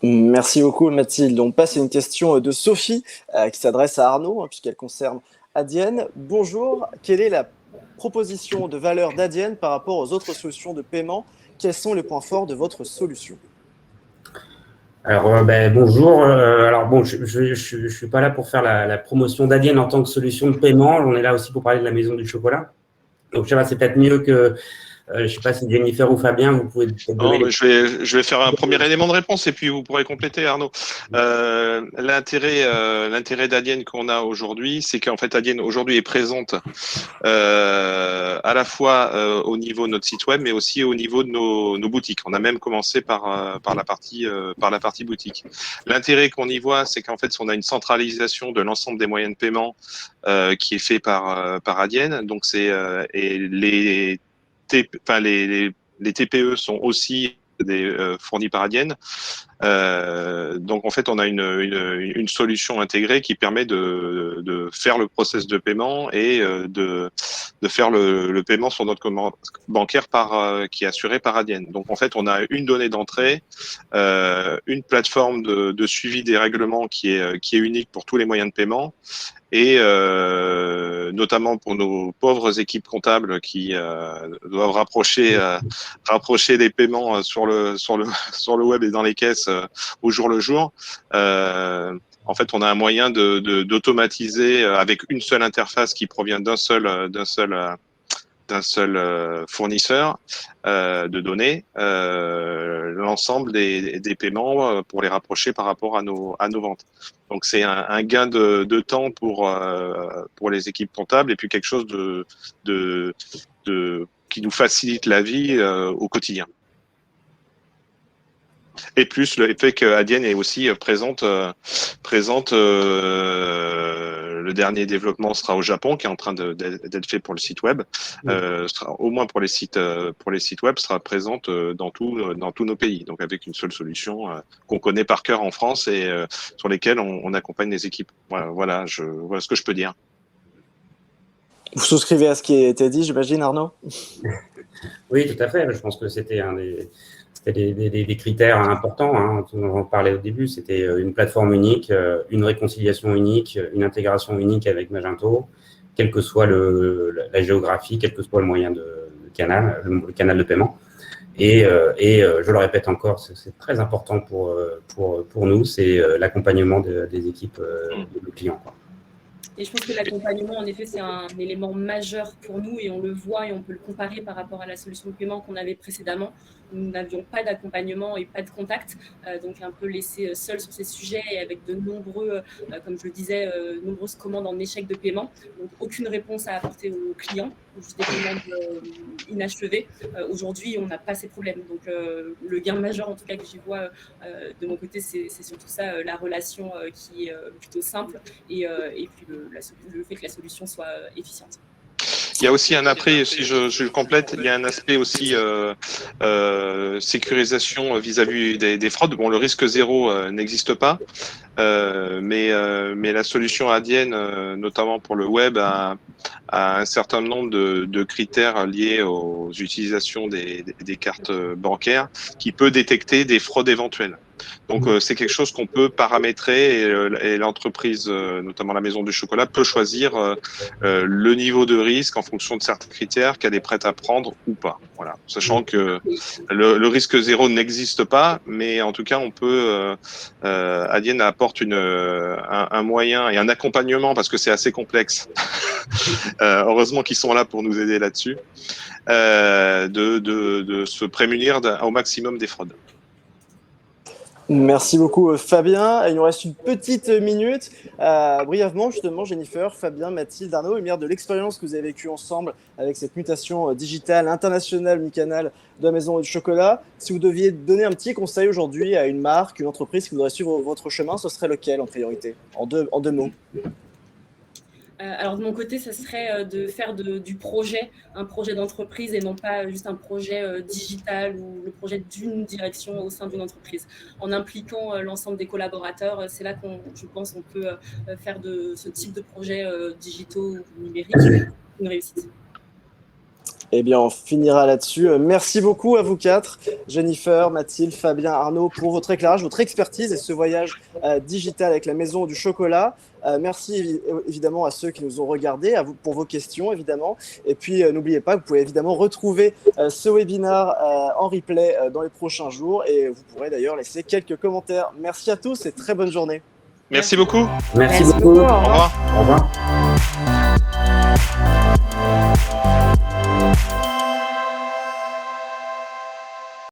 Merci beaucoup Mathilde. On passe à une question de Sophie qui s'adresse à Arnaud puisqu'elle concerne Adyen. Bonjour, quelle est la proposition de valeur d'Adyen par rapport aux autres solutions de paiement? Quels sont les points forts de votre solution? Alors, bonjour. Alors, bon, je suis pas là pour faire la promotion d'Adyen en tant que solution de paiement. On est là aussi pour parler de la maison du chocolat. Donc, je sais pas, c'est peut-être mieux que, je sais pas si Jennifer ou Fabien, vous pouvez peut-être donner Non, mais je vais faire un premier élément de réponse et puis vous pourrez compléter, Arnaud. L'intérêt d'Adyen qu'on a aujourd'hui, c'est qu'en fait Adyen aujourd'hui est présente à la fois au niveau de notre site web, mais aussi au niveau de nos boutiques. On a même commencé par la partie boutique. L'intérêt qu'on y voit, c'est qu'en fait, on a une centralisation de l'ensemble des moyens de paiement qui est fait par Adyen. Donc et les TPE sont aussi fournis par Adyen. Donc en fait, on a une solution intégrée qui permet de faire le process de paiement et de faire le paiement sur notre compte bancaire qui est assuré par Adyen. Donc en fait, on a une donnée d'entrée, une plateforme de suivi des règlements qui est unique pour tous les moyens de paiement. Et notamment pour nos pauvres équipes comptables qui doivent rapprocher les paiements sur le web et dans les caisses au jour le jour. En fait, on a un moyen d'automatiser avec une seule interface qui provient d'un seul fournisseur de données l'ensemble des paiements pour les rapprocher par rapport à nos ventes. Donc c'est un gain de temps pour les équipes comptables et puis quelque chose qui nous facilite la vie au quotidien. Et plus le fait qu'Adyen est aussi présente. Le dernier développement sera au Japon, qui est en train d'être fait pour le site web. Au moins pour les sites web, sera présente dans tous nos pays. Donc avec une seule solution qu'on connaît par cœur en France et sur lesquelles on accompagne les équipes. Voilà ce que je peux dire. Vous souscrivez à ce qui a été dit, j'imagine, Arnaud? Oui, tout à fait. Je pense que c'était des critères importants, hein, on en parlait au début, c'était une plateforme unique, une réconciliation unique, une intégration unique avec Magento, quelle que soit la géographie, quel que soit le moyen de canal, le canal de paiement. Et je le répète encore, c'est très important pour nous, c'est l'accompagnement des équipes de nos clients, quoi. Et je pense que l'accompagnement, en effet, c'est un élément majeur pour nous et on le voit et on peut le comparer par rapport à la solution de paiement qu'on avait précédemment. Nous n'avions pas d'accompagnement et pas de contact, donc un peu laissé seul sur ces sujets et avec de nombreux, comme je le disais, nombreuses commandes en échec de paiement. Donc aucune réponse à apporter aux clients, juste des commandes inachevées. Aujourd'hui, on n'a pas ces problèmes. Donc le gain majeur, en tout cas, que j'y vois de mon côté, c'est surtout ça, la relation qui est plutôt simple et puis le fait que la solution soit efficiente. Il y a aussi un après, si je complète, il y a un aspect aussi sécurisation vis-à-vis des fraudes. Bon, le risque zéro n'existe pas, mais la solution Adyen, notamment pour le web, a un certain nombre de critères liés aux utilisations des cartes bancaires qui peut détecter des fraudes éventuelles. Donc, c'est quelque chose qu'on peut paramétrer et l'entreprise, notamment la maison du chocolat, peut choisir le niveau de risque en fonction de certains critères qu'elle est prête à prendre ou pas. Voilà, sachant que le risque zéro n'existe pas, mais en tout cas, on peut. Adyen apporte un moyen et un accompagnement parce que c'est assez complexe. Heureusement qu'ils sont là pour nous aider là-dessus, de se prémunir au maximum des fraudes. Merci beaucoup Fabien. Il nous reste une petite minute. Brièvement, justement, Jennifer, Fabien, Mathilde, Arnaud, lumière de l'expérience que vous avez vécue ensemble avec cette mutation digitale, internationale, omnicanal de la Maison du Chocolat. Si vous deviez donner un petit conseil aujourd'hui à une marque, une entreprise qui voudrait suivre votre chemin, ce serait lequel en priorité, en deux mots? Alors de mon côté, ça serait de faire du projet, un projet d'entreprise et non pas juste un projet digital ou le projet d'une direction au sein d'une entreprise. En impliquant l'ensemble des collaborateurs, c'est là je pense qu'on peut faire de ce type de projets digitaux ou numériques une réussite. Eh bien, on finira là-dessus. Merci beaucoup à vous quatre, Jennifer, Mathilde, Fabien, Arnaud, pour votre éclairage, votre expertise et ce voyage digital avec la Maison du Chocolat. Merci évidemment à ceux qui nous ont regardés, à vous pour vos questions évidemment. Et puis, n'oubliez pas, vous pouvez évidemment retrouver ce webinaire en replay dans les prochains jours et vous pourrez d'ailleurs laisser quelques commentaires. Merci à tous et très bonne journée. Merci beaucoup. Merci beaucoup. Au Au revoir. Au revoir.